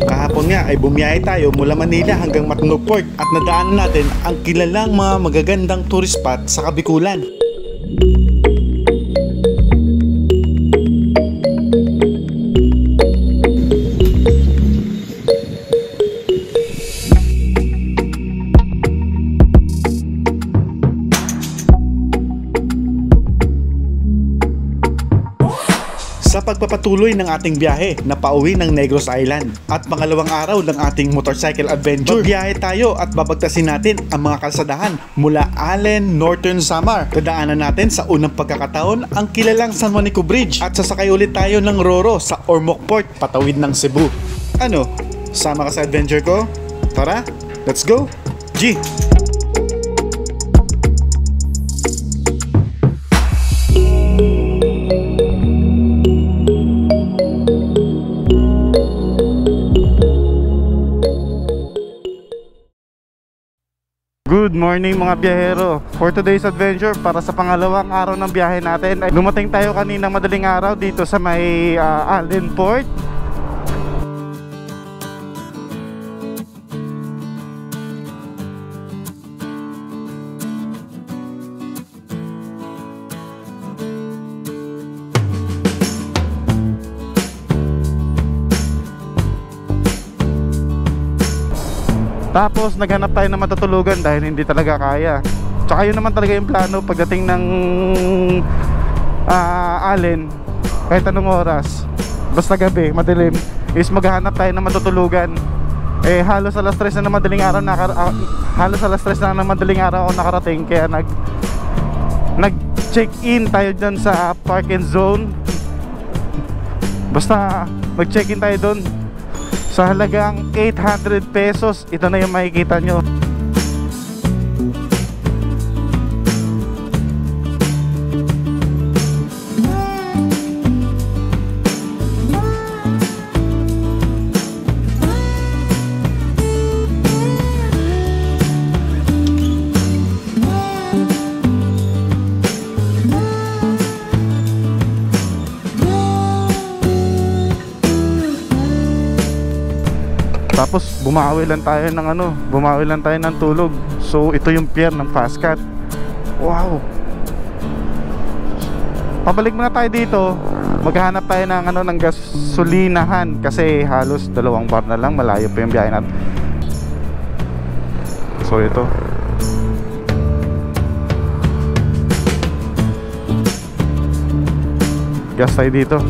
Kahapon nga ay bumiyahe tayo mula Manila hanggang Matnog Port at nadaanan natin ang kilalang mga magagandang tourist spot sa Kabikulan. Sa pagpapatuloy ng ating biyahe na pauwi ng Negros Island at pangalawang araw ng ating motorcycle adventure, magbiyahe tayo at babagtasin natin ang mga kalsadahan mula Allen, Northern Samar. Dadaanan natin sa unang pagkakataon ang kilalang San Juanico Bridge at sasakay ulit tayo ng Roro sa Ormoc Port, patawid ng Cebu. Ano? Sama ka sa adventure ko? Tara, let's go! G! Good morning mga biyahero. For today's adventure, para sa pangalawang araw ng biyahe natin, ay lumating tayo kanina madaling araw dito sa may Allen Port. Tapos naghanap tayo ng matutulugan dahil hindi talaga kaya. Tsaka yun naman talaga yung plano pagdating ng Allen, kahit anong oras, basta gabi, madilim, is maghahanap tayo ng matutulugan. Eh halos alas 3 na ng madaling araw halos alas 3 na ng madaling araw ako nakarating, kaya nag-check-in tayo dyan sa park and zone. Basta nag-check-in tayo doon sa halagang 800 pesos. Ito na yung makikita nyo. Tapos bumawi lang tayo ng tulog. So ito yung pier ng Fastcat. Wow. Pabalik muna tayo dito. Maghahanap tayo ng gasolinahan kasi halos 2 bar na lang, malayo pa yung biyahe natin. So ito. Gas tayo dito.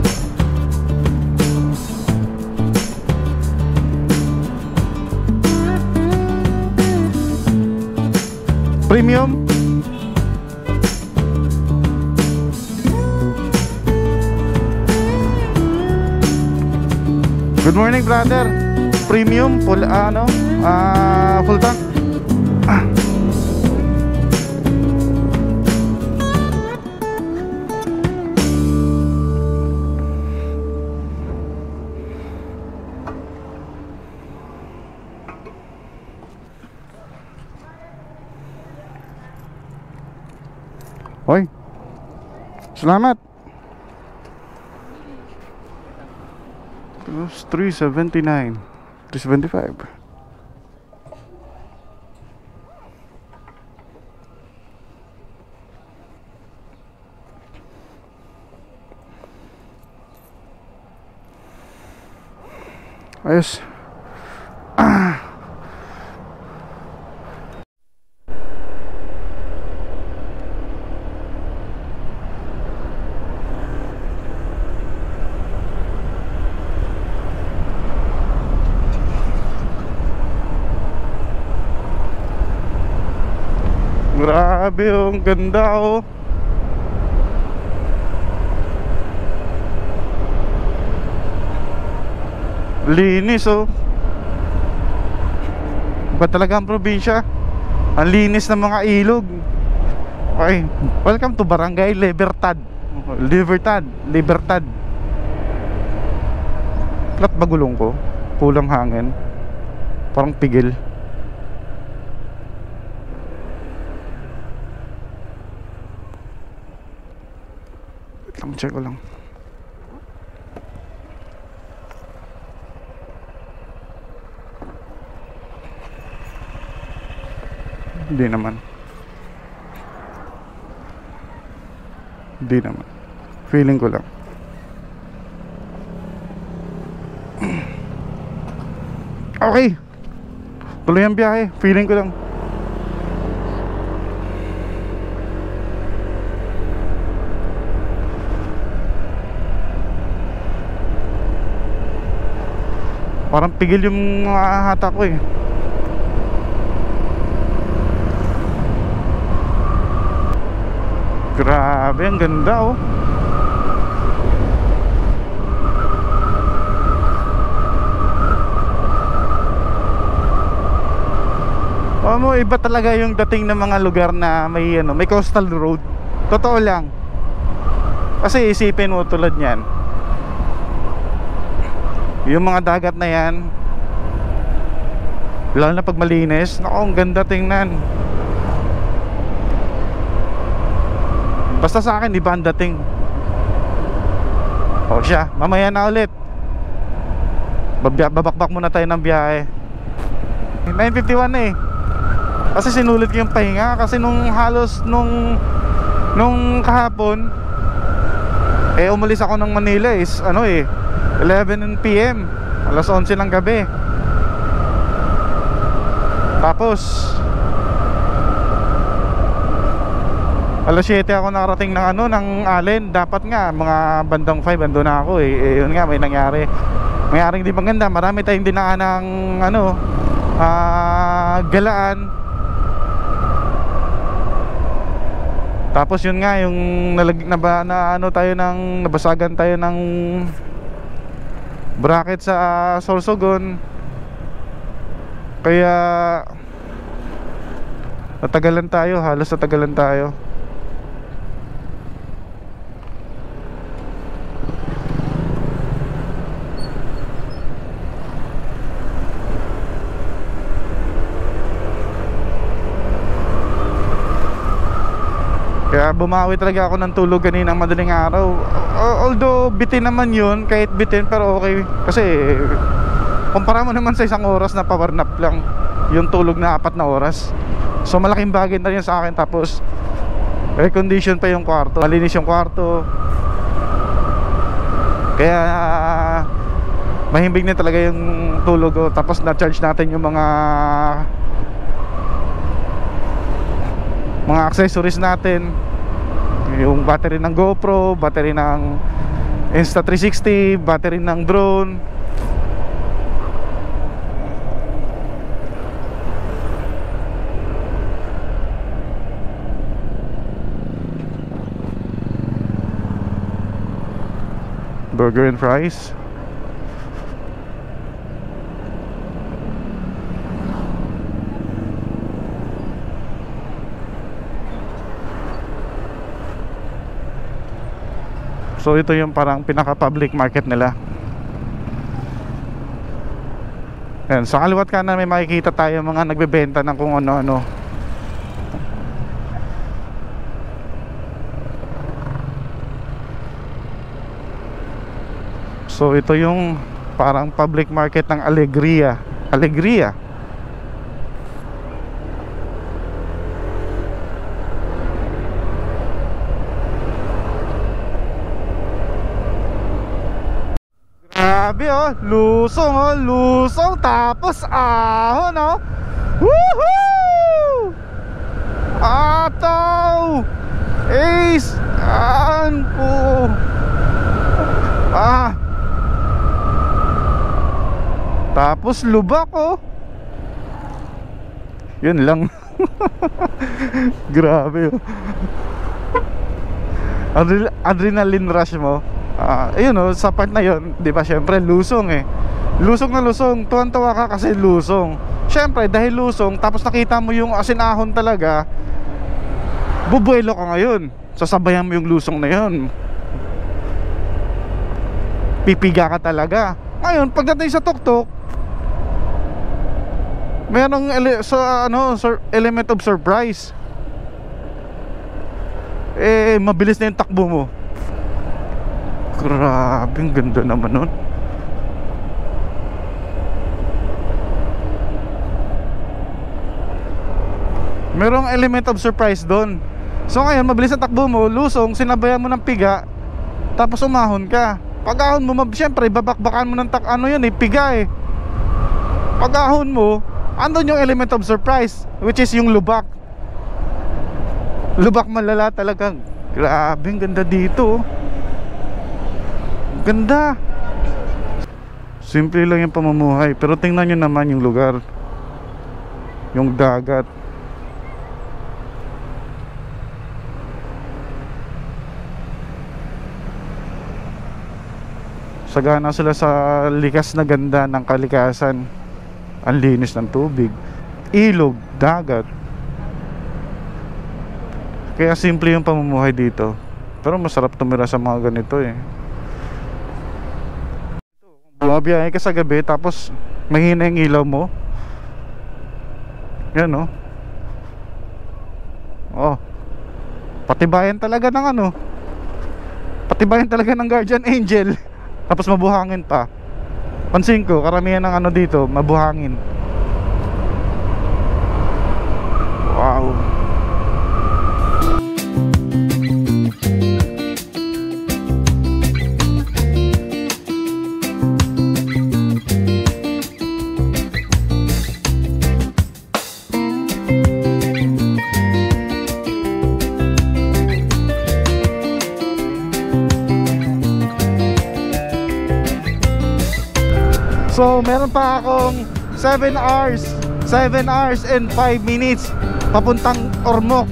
Premium. Good morning brother. Premium full full tank. Hoy, salamat. 379, 375. Ayos. Grabe, ang ganda oh. Linis oh. Ba talaga ang probinsya? Ang linis ng mga ilog. Okay, welcome to Barangay Libertad. Libertad. Plat bagulong ko. Kulang hangin. Parang pigil. Check ko lang. Hindi naman. Hindi naman. Feeling ko lang. Okay. Tuloy ang biyahe. Feeling ko lang. Parang pigil yung hata ko eh. Grabe, ang ganda oh. Mo iba talaga yung dating ng mga lugar na may ano, may coastal road. Totoo lang. Kasi isipin mo tulad niyan. Yung mga dagat na yan, lalo na pag malinis, naku, ang ganda tingnan. Basta sa akin, iba ang dating. O siya, mamaya na ulit. Babakbak muna tayo ng biyahe. 9:51 na eh. Kasi sinulit ko yung pahinga. Kasi nung halos nung kahapon, umalis ako ng Manila is 11 PM, alas 11 ng gabi. Tapos alas 7 ako nakarating ng Allen. Dapat nga mga bandang 5 ando na ako yun nga, may nangyaring di maganda. Marami tayong dinaan ng galaan. Tapos yun nga, yung nabasagan tayo ng bracket sa Sorsogon. Kaya halos natagalan tayo. Kaya bumawi talaga ako ng tulog kaninang madaling araw. Although bitin naman yun, kahit bitin, pero okay. Kasi kumpara mo naman sa isang oras na power nap lang yung tulog na 4 na oras. So malaking bagay na yun sa akin. Tapos air condition pa yung kwarto, malinis yung kwarto. Kaya mahimbing na talaga yung tulog ko. Tapos na-charge natin yung mga accessories natin. Yung battery ng GoPro, battery ng Insta360, battery ng drone. Burger and fries. So ito yung parang pinaka public market nila. Ayan, sa kaliwat kanan may makikita tayo mga nagbebenta ng kung ano-ano. So ito yung parang public market ng Alegria. Grabe lusong tapos ahon woohoo! Ataw! Ace! Anpo! Tapos lubak yun lang. Grabe adrenaline rush mo. Ayun sa part na yun, di ba, syempre lusong lusong na lusong, tuwan-tuwa ka kasi lusong. Syempre dahil lusong, tapos nakita mo yung asinahon talaga, bubuelo ka ngayon, sasabayan mo yung lusong na yun, pipiga ka talaga. Ngayon pagdating sa tuktok, merong element of surprise. Mabilis na yung takbo mo. Grabe, ang ganda naman nun. merong element of surprise doon. So ngayon, mabilis ang takbo mo, lusong, sinabayan mo ng piga, tapos umahon ka. Pag-ahon mo, syempre, babakbakan mo ng piga eh. Pag-ahon mo, andun yung element of surprise, which is yung lubak. Lubak malala talagang. Grabe, ang ganda dito. Ganda. Simple lang yung pamumuhay, pero tingnan nyo naman yung lugar. Yung dagat. Sagana sila sa likas na ganda ng kalikasan. Ang linis ng tubig, ilog, dagat. Kaya simple yung pamumuhay dito. Pero masarap tumira sa mga ganito eh. Bumabiyahe ka sa gabi, tapos mahina yung ilaw mo. Yan oh. Oh. Patibayan talaga ng patibayan talaga ng guardian angel. Tapos mabuhangin pa. Pansin ko, karamihan ng dito, mabuhangin. Wow. So meron pa akong 7 hours and 5 minutes papuntang Ormoc.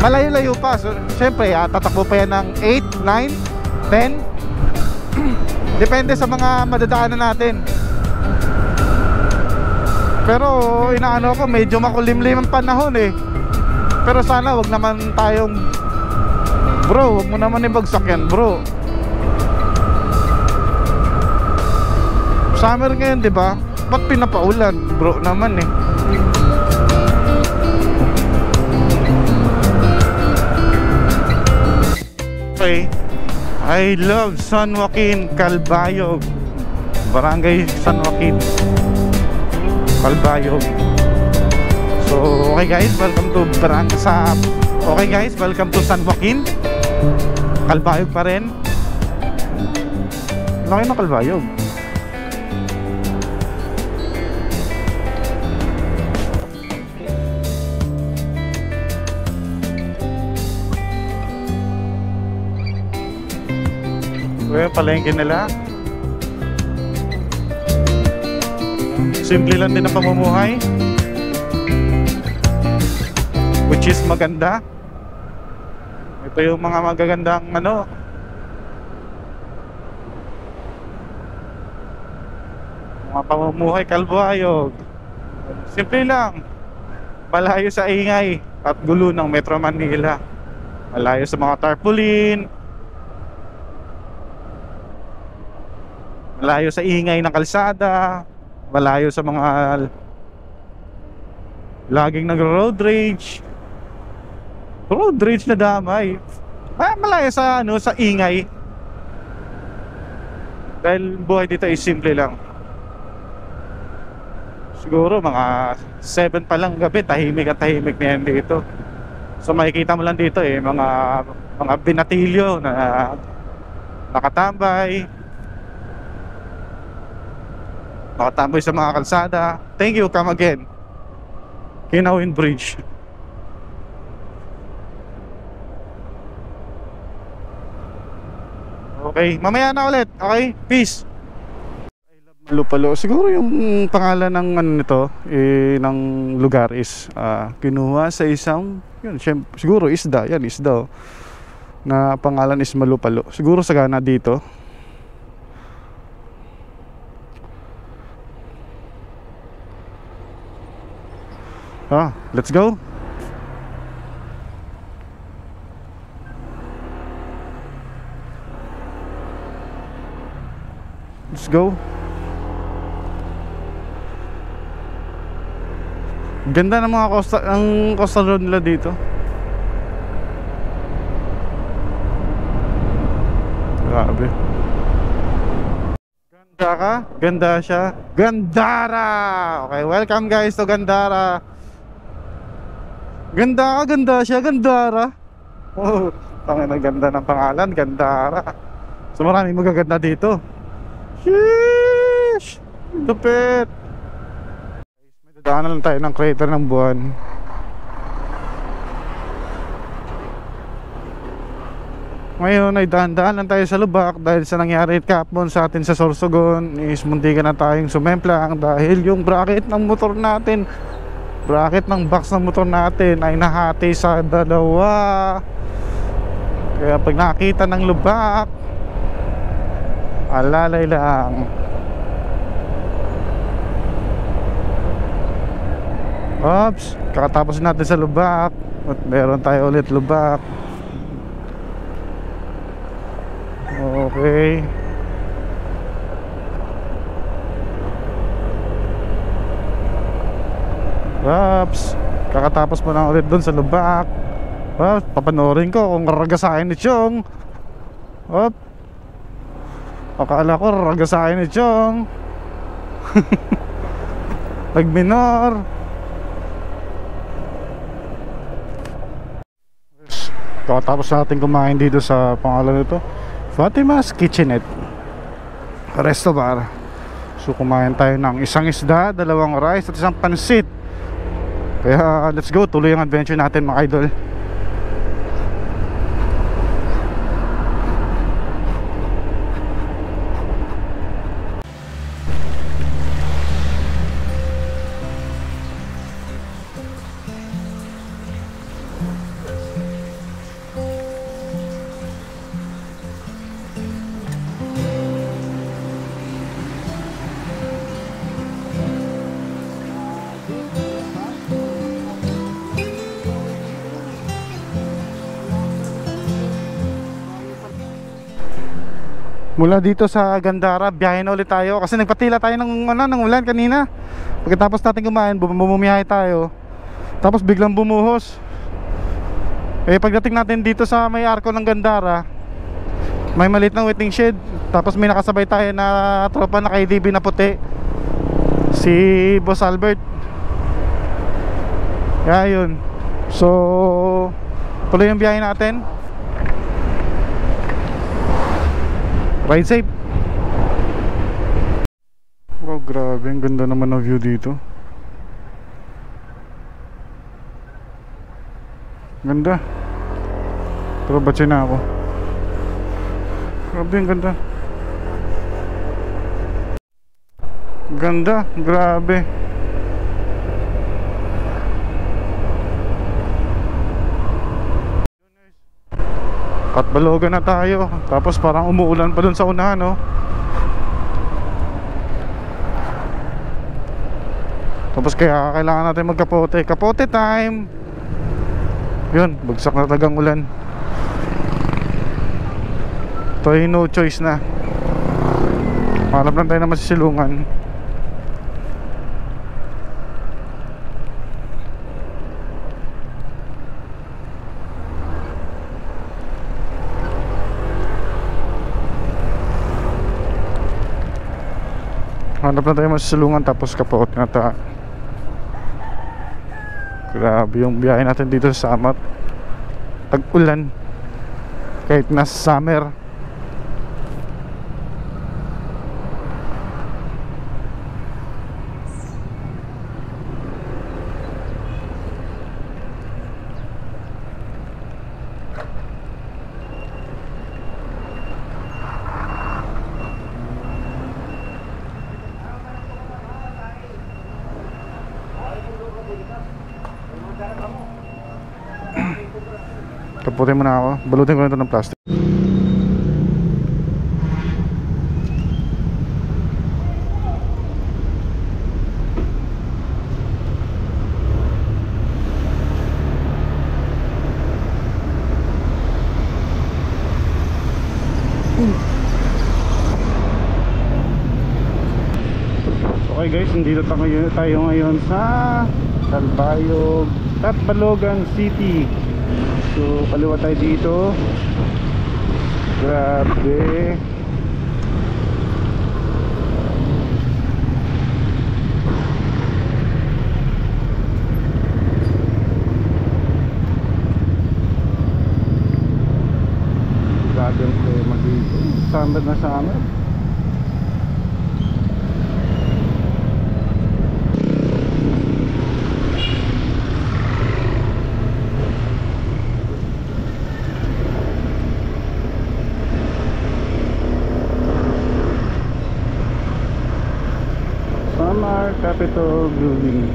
Malayo-layo pa. So syempre tatakbo pa yan ng 8, 9, 10. Depende sa mga madadaanan natin. Pero inaano ko, medyo makulimlim ang panahon eh. Pero sana wag naman tayong, bro, wag mo naman ibagsak yan, bro. Summer ngayon, di ba? Ba't pinapaulan? Bro naman eh. Okay. I love San Joaquin, Calbayog. Barangay San Joaquin, Calbayog. So, okay guys, welcome to Okay guys, welcome to San Joaquin. Calbayog pa rin. Laki na Calbayog. Yung palengke nila, simple lang din ang pamumuhay, which is maganda. Ito yung mga magagandang mga pamumuhay, Calbayog. Simple lang, malayo sa ingay at gulo ng Metro Manila, malayo sa mga tarpaulin, malayo sa ingay ng kalsada, malayo sa mga laging nag-road rage na damay. Malayo sa sa ingay. Dahil buhay dito ay simple lang. Siguro mga 7 pa lang gabi, tahimik at tahimik na yan dito. So makikita mo lang dito mga binatilyo na nakatambay sa mga kalsada. Thank you, come again. Kinawin Bridge. Okay, mamaya na ulit. Okay, peace. I love Malupalo. Siguro yung pangalan ng nito ng lugar is kinuha sa isang siguro isda. Yan, isda na pangalan is Malupalo. Siguro sagana dito. Let's go. Let's go. Ganda ng mga coastal road nila dito. Grabe. Ganda ka? Ganda siya. Gandara! Okay, welcome guys to Gandara. Ganda siya, Gandara. Oh, tangina, ganda ng pangalan, Gandara. So maraming magaganda dito. Sheesh! Lupit! May dadaanan lang tayo ng crater ng buwan. Ngayon ay dahan-dahan lang tayo sa lubak dahil sa nangyari kahapon sa atin sa Sorsogon is muntikan na tayong sumemplang dahil yung bracket ng motor natin, bracket ng box ng motor natin ay nahati sa dalawa. Kaya pag nakita ng lubak, alalay lang. Oops, kakatapos natin sa lubak at meron tayo ulit lubak. Okay. Oops, kakatapos mo na ulit dun sa lubak. Oops, papanoorin ko kung ragasain ni Chong. Oops, akala ko ragasain ni Chong. Nagminor. Kakatapos natin kumain dito sa pangalan nito, Fatima's Kitchenette Resto Bar. So kumain tayo ng isang isda, dalawang rice at isang pansit. Kaya let's go, tuloy ang adventure natin mga idol. Mula dito sa Gandara, biyahe na ulit tayo kasi nagpatila tayo ng ulan kanina. Pagkatapos natin kumain, bumiyahe tayo. Tapos biglang bumuhos. Pagdating natin dito sa may arko ng Gandara, may maliit ng waiting shed. Tapos may nakasabay tayo na tropa na KDB na puti, si Boss Albert. Kaya yun. So tuloy yung biyahe natin. Ride safe. Wow, grabe, ang ganda naman ng view dito. Ganda. Pero batsin na ako. Grabe, ang ganda. Ganda, grabe. At Balogan na tayo. Tapos parang umuulan pa dun sa unahan, no? Tapos kaya kailangan natin magkapote. Kapote time. Yun, bagsak na tagang ulan. Ito ay no choice na. Hanap lang tayo na masisilungan. Hanap na tayo masisilungan tapos kapote na ta. Grabe yung biyahe natin dito sa Samat. Tag-ulan kahit nasa summer. Kaputin mo na ako. Balutin ko na ito ng plastic. Okay guys, nandito tayo ngayon sa Talbayog at Balogan City. So kaliwa tayo dito. Grabe. ganda na sa amin. Samar Capitol Building.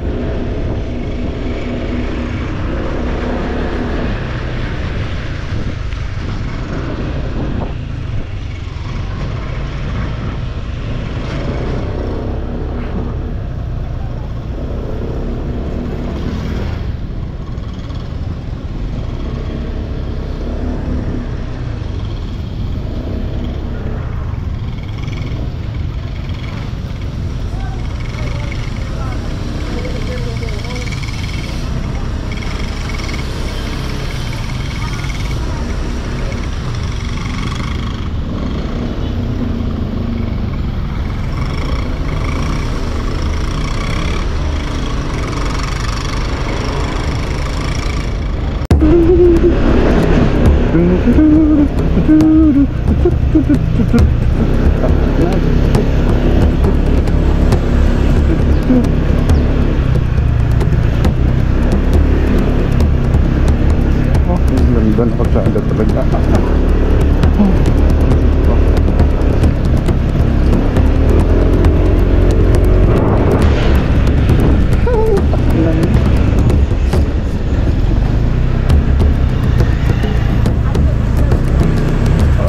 Ganda na pagsada talaga.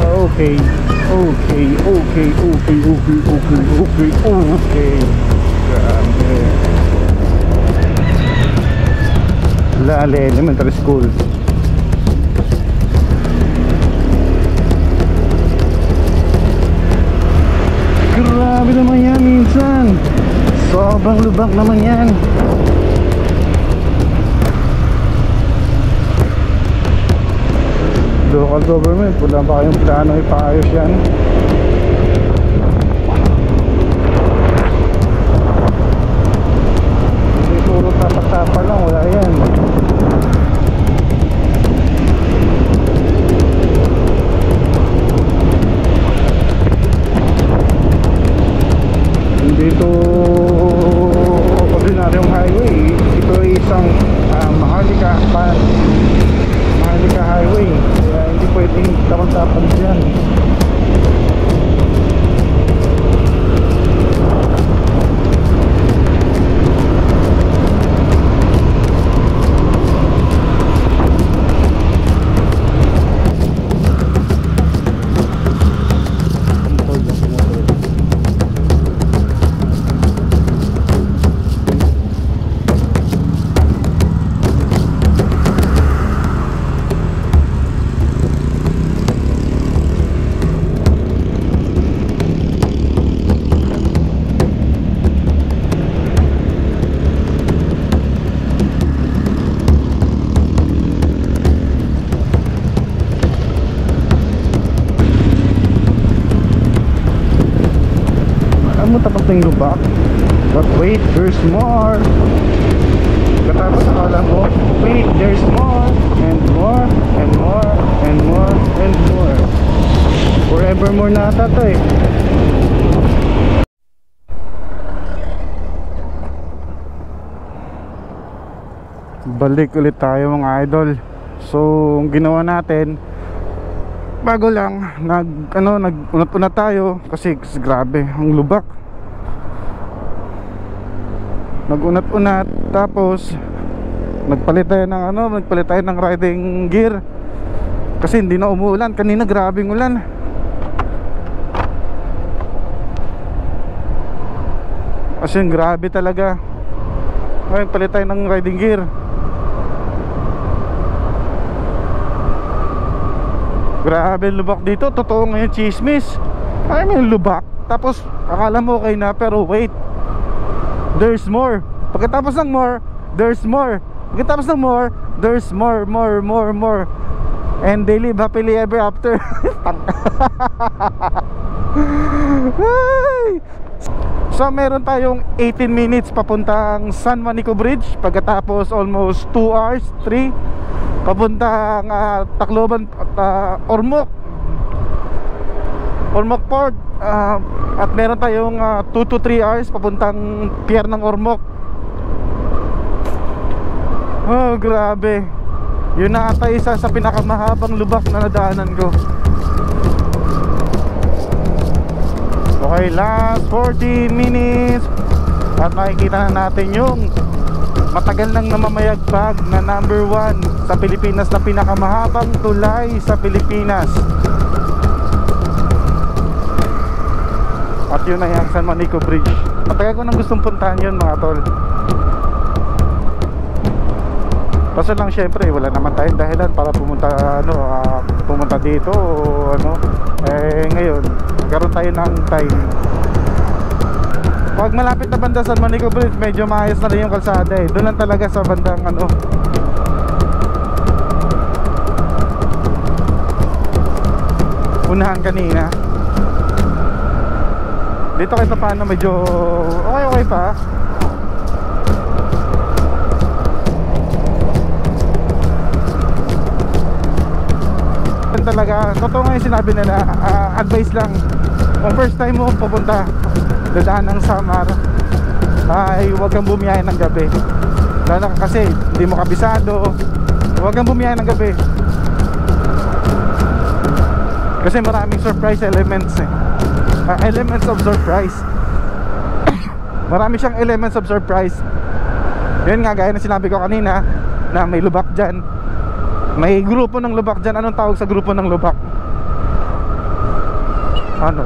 Okay. Grabe. Lale Elementary School. Grabe naman yan minsan. Sobrang lubak naman yan. Local government, wala ba kayong plano ipaayos yan? Hindi puro tapa-tapa lang, wala yan. Hindi ito ordinaryong highway. Ito ay isang Maharlika highway. Kaya hindi pwedeng tapang-tapang dyan. Tapos na yung lubak. But wait, there's more. Katapos akala mo, wait, there's more and more and more and more and more. Forevermore na ata to eh. Balik ulit tayo mga idol. So ang ginawa natin, bago lang nag-unat-unat tayo kasi grabe ang lubak. Nag-unat-unat, tapos nagpalit tayo ng riding gear kasi hindi na umuulan. Kanina grabing ulan. Kasi grabe talaga. Ngayon palit tayo ng riding gear. Grabe lubak dito. Totoo ngayon chismis. Ay may lubak. Tapos akala mo okay na, pero wait, there's more. Pagkatapos ng more, there's more. Pagkatapos ng more, there's more. And they live happily ever after. So meron tayong 18 minutes papuntang San Juanico Bridge. Pagkatapos almost 2 hours, 3 papuntang Tacloban, Ormoc. Ormoc Port. At meron tayong 2 to 3 hours papuntang pier ng Ormoc. Oh, grabe. Yun na ata isa sa pinakamahabang lubak na nadaanan ko. Okay, last 40 minutes. At makikita na natin yung matagal nang namamayagpag na number 1 sa Pilipinas na pinakamahabang tulay sa Pilipinas. At yun na yung San Juanico Bridge. Matagal ko nang gustong puntahan yun, mga tol. Kasi lang syempre wala naman tayong dahilan para pumunta pumunta dito o ngayon nagkaroon tayo ng time. Pag malapit na banda San Juanico Bridge, medyo maayos na rin yung kalsada eh. Doon lang talaga sa bandang unahan kanina. Dito kahit pa paano medyo okay pa. Talaga, totoo nga yung sinabi nila, advice lang kung first time mo pupunta dadaan ng Samar, ay huwag kang bumiyahe ng gabi. Lalo kasi hindi mo kabisado, huwag kang bumiyahe ng gabi kasi maraming surprise elements elements of surprise. Marami siyang elements of surprise. Yun nga, gaya na sinabi ko kanina na may lubak dyan. May grupo ng lubak dyan. Anong tawag sa grupo ng lubak?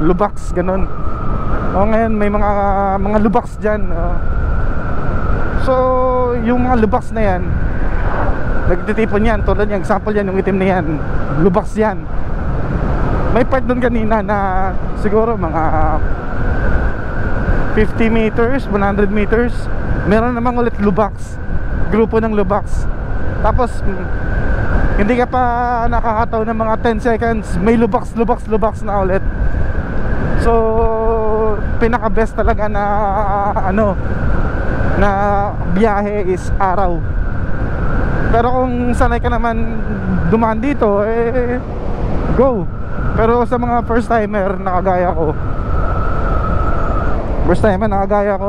Lubaks, ganun. Ngayon may mga lubaks dyan. So yung mga lubaks na yan, nagtitipon yan. Tulad yung example yan, yung itim na yan, lubaks yan. May part doon kanina na siguro mga 50 meters, 100 meters, meron namang ulit lubaks, grupo ng lubaks. Tapos hindi ka pa nakakataw ng mga 10 seconds, may lubaks na ulit. So pinaka best talaga na na biyahe is araw. Pero kung sanay ka naman dumaan dito, go. Pero sa mga first timer nakagaya ko,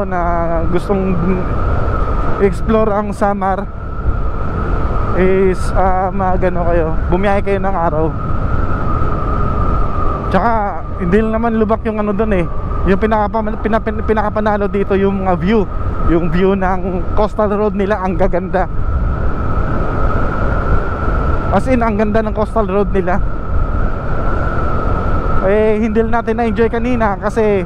na gustong explore ang Samar, is kayo, bumiyahe kayo ng araw. Tsaka hindi naman lubak yung doon eh. Yung pinakapanalo dito yung view. Yung view ng coastal road nila, ang gaganda. As in, ang ganda ng coastal road nila. Hindi natin na-enjoy kanina kasi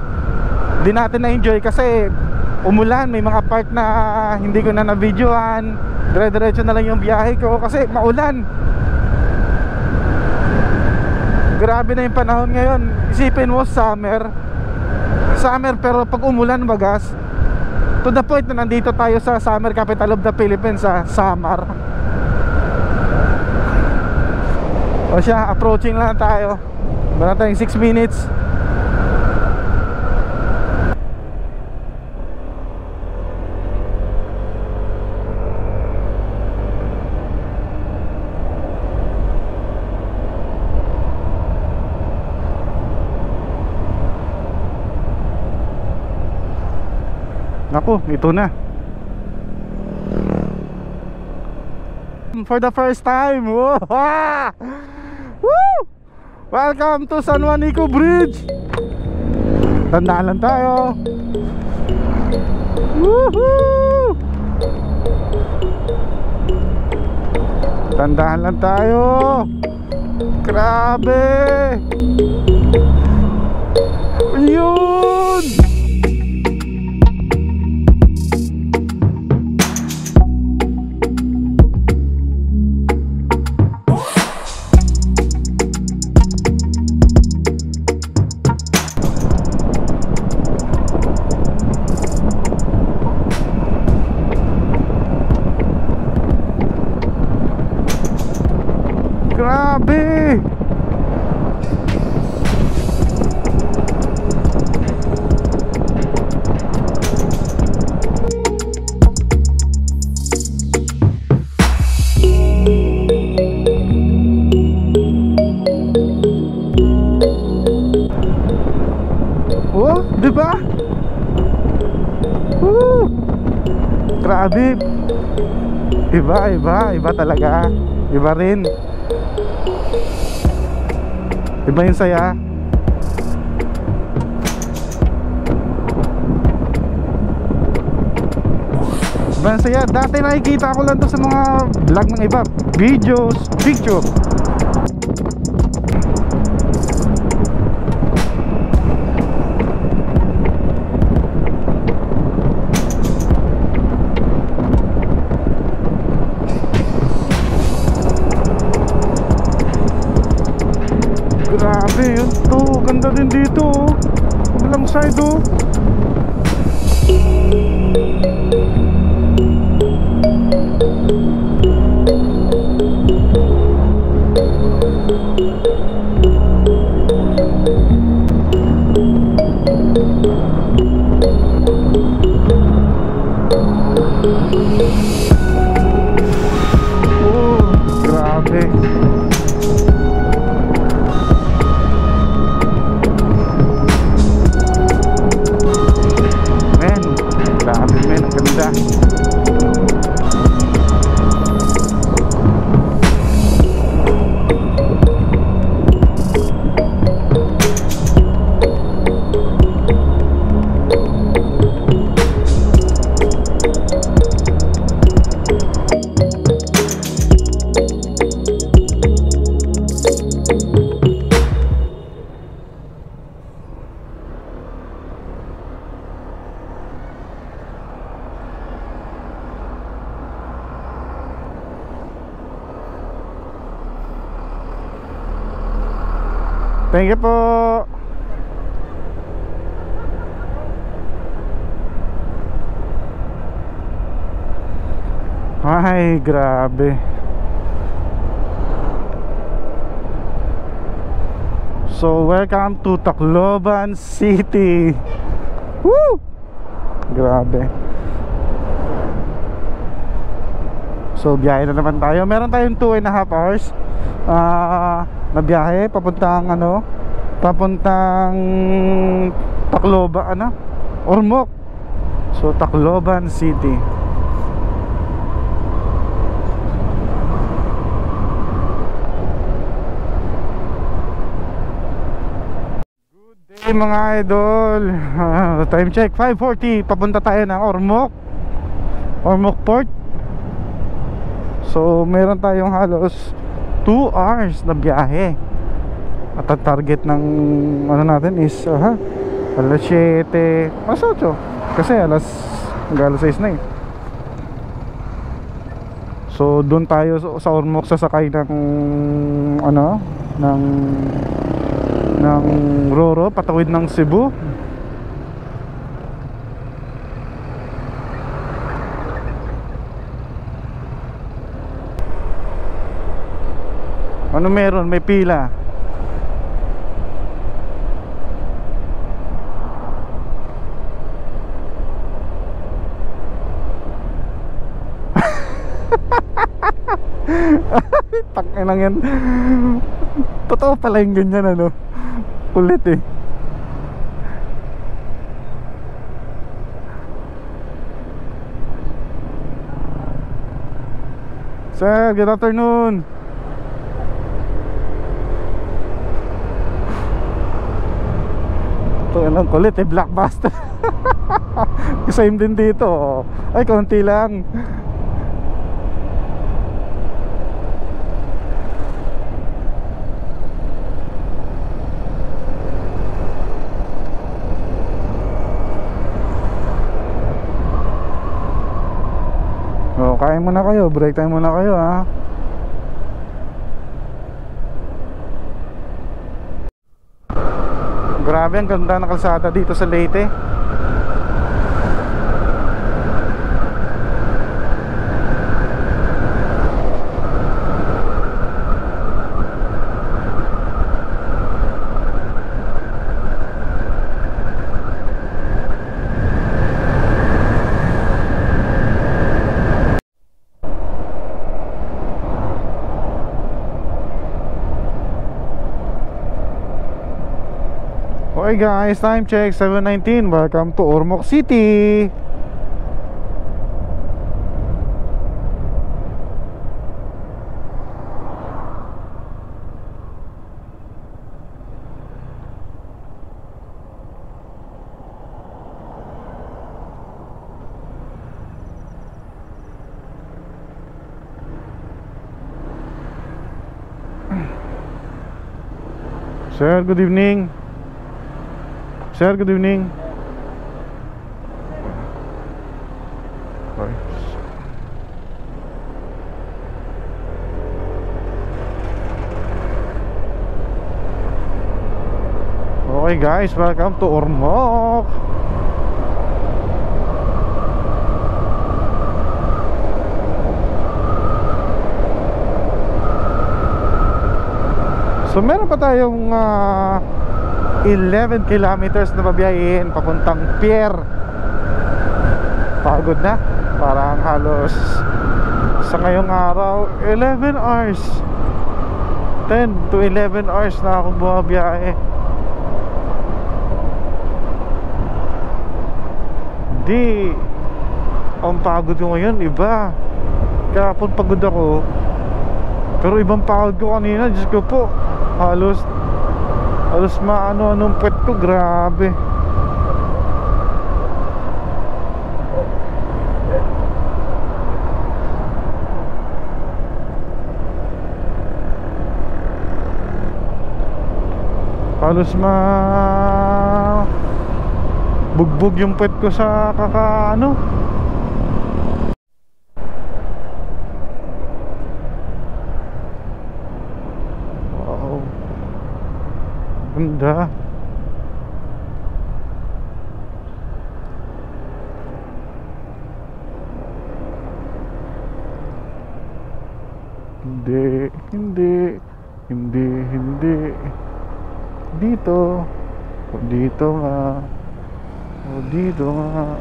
umulan. May mga part na hindi ko na na-videoan. Dire-diretso na lang yung biyahe ko kasi maulan. Grabe na yung panahon ngayon. Isipin mo, summer pero pag umulan bagas. To the point na nandito tayo sa summer capital of the Philippines, sa Samar. O siya, approaching lang tayo. Meron tayong 6 minutes. Naku, ito na. For the first time. Woo! Welcome to San Juanico Bridge. Tandaan lang tayo. Woohoo! Tandaan lang tayo. Grabe. Yun. Grabe! Grabe. Iba talaga. Iba rin. Iba yung saya. Iba yung saya. Dati nakikita ko lang to sa mga vlog ng iba, videos, picture. Grabe yun to, ganda din dito oh. Kabilang side oh. Oh, grabe. Thank you po. Ay, grabe. So, welcome to Tacloban City. Woo! Grabe. So, biyahe na naman tayo. Meron tayong 2.5 hours na biyahe papuntang papuntang Tacloban, Ormoc. So Tacloban City. Good day mga idol. Time check 5:40. Papunta tayo ng Ormoc Port. So meron tayong halos 2 hours na biyahe. At ang target ng natin is alas 7, alas 8. Kasi alas 6 na eh. So doon tayo sa Ormoc sasakay ng Roro patawid ng Cebu. Ano meron? May pila. Takinang yan. Totoo pala yung ganyan kulit eh. Sir, good afternoon. Ito ang kulit eh, Blockbuster. Same din dito. Ay, konti lang. Kain muna kayo, break time muna kayo ha. Grabe, ang ganda ng kalsada dito sa Leyte. Okay guys, time check 7:19. Welcome to Ormoc City. Sir, good evening. Sir, good evening. Okay. Okay guys, welcome to Ormoc. So meron pa tayong 11 kilometers na babiyahin papuntang Pier. Pagod na. Parang halos sa ngayong araw 11 hours 10 to 11 hours na akong bumabiyahe. Di ang pagod ko ngayon iba. Kahapon pagod ako, pero ibang pagod ko kanina. Diyos ko po, halos maano-anong puwet ko. Grabe. Halos bugbog yung puwet ko sa kakaano. Wow, ganda. Hindi dito nga. Dito nga.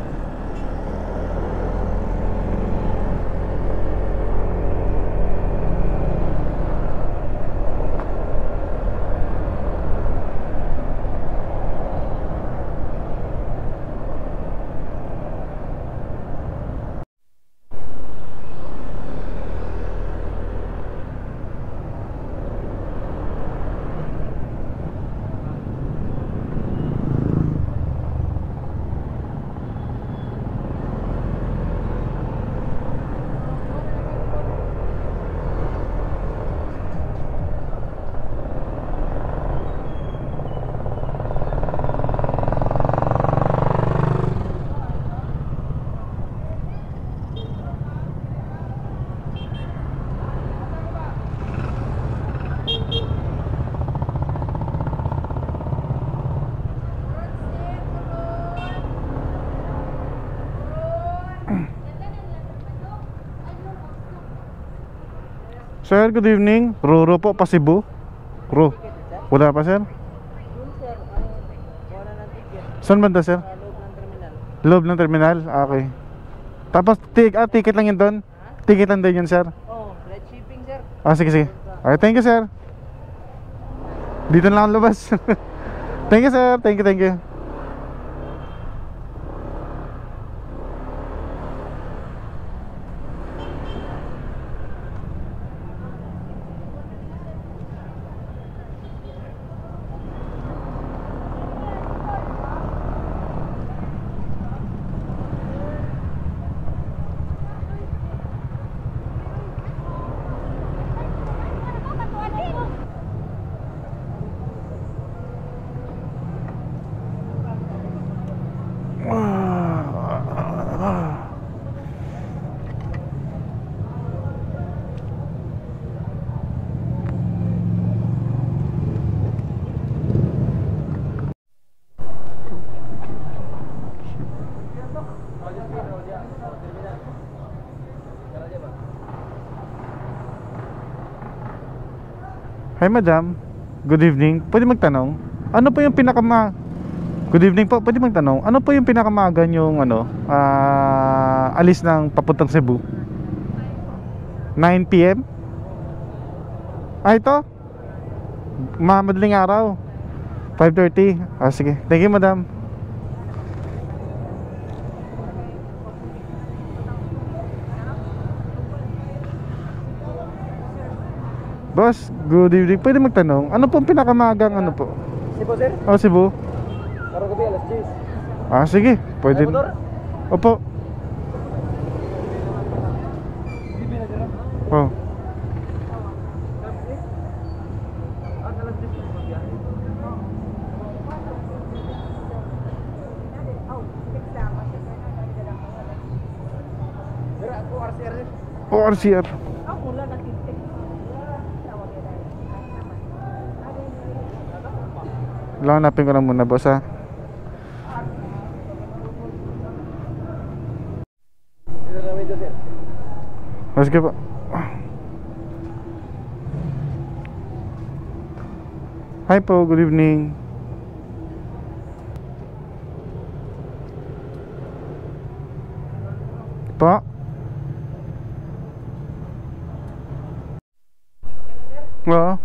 Sir, good evening. Roro po, pa Cebu. Ro. Wala pa, sir? Saan banda, sir? Loob ng terminal? Okay. Tapos, ticket lang yun doon? Ticket lang din yun, sir? Oo, flight shipping, sir. Sige, sige. Okay, thank you, sir. Dito na lang ang labas. Thank you, sir. Thank you. Hi madam, good evening. Pwede magtanong, ano po yung Good evening po, pwede magtanong, ano po yung pinakamaga yung alis ng papuntang Cebu? 9 PM? Ito? Madaling araw 5:30. Sige, thank you madam. Boss, good evening. Pwede magtanong, ano pong pinakamagang ano po? Cebu, sir? Cebu. Karong gabi, alas 10. Sige, pwede. Motor? Opo. Oh. ORCR sir. ORCR. Ako lang nakitik. Hanapin ko lang muna boss ha. Sige po. Hi po, good evening. Po? Oo.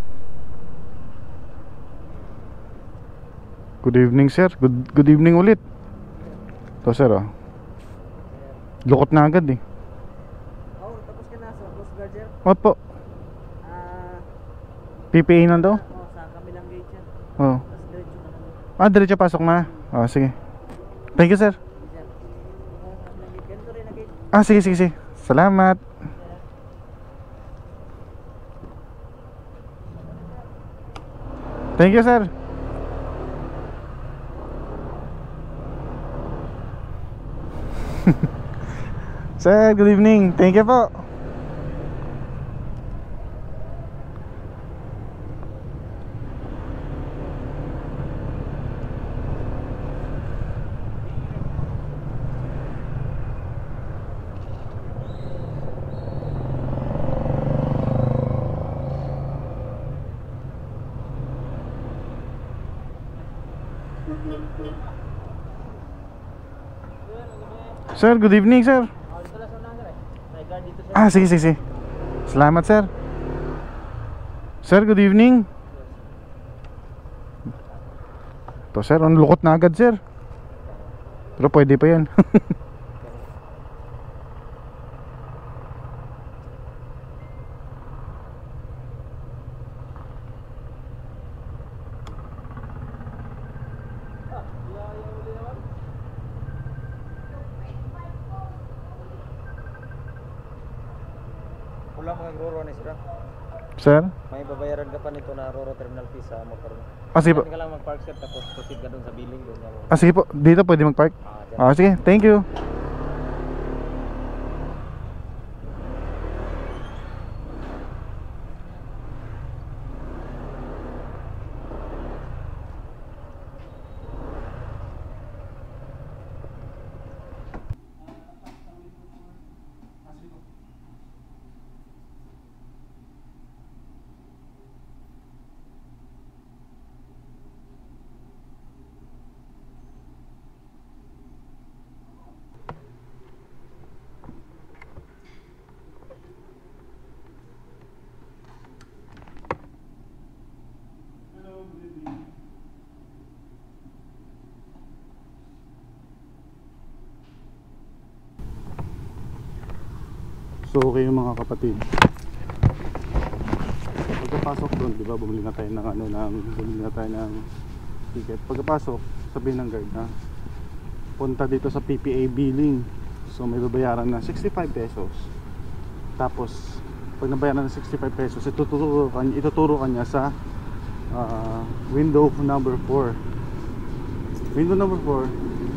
Good evening sir, good evening ulit. To sir oh. Lukot na agad eh. Oh, tapos ka na sa Coast Guard sir. What po? PPA na daw? Sa kabilang gate yan. Oo. Tapos diretso ka na. Diretso pasok na. Sige. Thank you sir. Ganito rin na gate. Sige. Salamat. Thank you sir. Sir, good evening. Thank you po. Sir, good evening sir. Dito lang sa unahan sir. May guard dito sir. Sige. Salamat sir. Sir, good evening. To sir, ang lukot na agad sir. Pero pwede pa yan. Wala mo kang Roro Nisra. Sir? May babayaran ka pa nito na Roro Terminal fee sa motor mo. Sige po. Saan ka lang mag-park sir tapos proceed ka doon sa billing doon. Sige po, dito pwede mag-park. Dyan. Sige, thank you. So okay mga kapatid, pagkapasok doon, di ba, bumili na tayo ng ticket. Pagkapasok, sabihin ng guard na punta dito sa PPA billing. So may babayaran na 65 pesos. Tapos pag nabayaran ng 65 pesos, ituturo ka niya sa window number 4. Window number 4.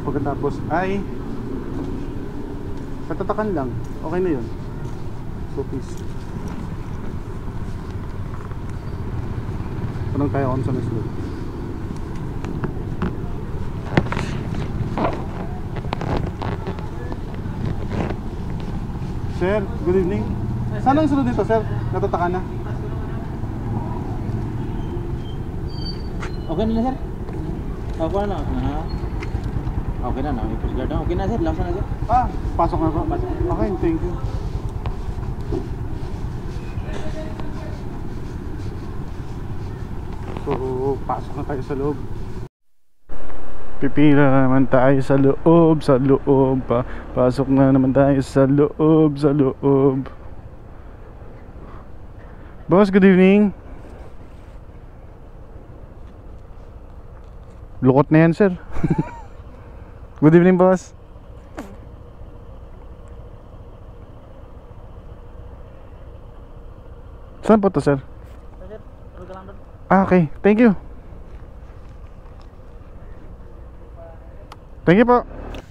Pagkatapos ay tatatakan lang, okay na yun. So please, tanong tayo kung saan na slow. Sir, good evening. Saan ang sunod dito sir? Natatakan na? Okay na sir? Okay na. Okay na, Coast Guard na. Okay na sir, laksan na sir. Pasok na po. Okay, thank you. So, pasok na tayo sa loob. Pipila na naman tayo sa loob. Pasok na naman tayo sa loob. Boss, good evening. Lukot na yan, sir. Good evening, boss. Saan po to, sir? Okay, thank you. Thank you po.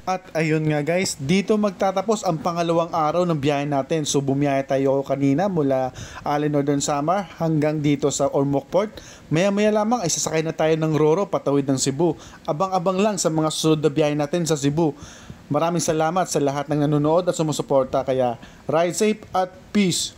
At ayun nga guys, dito magtatapos ang pangalawang araw ng biyahe natin. So bumiyahe tayo kanina mula Allen Northern Samar hanggang dito sa Ormoc Port. Maya-maya lamang ay sasakay na tayo ng Roro patawid ng Cebu. Abang-abang lang sa mga susunod na biyahe natin sa Cebu. Maraming salamat sa lahat ng nanonood at sumusuporta. Kaya ride safe at peace!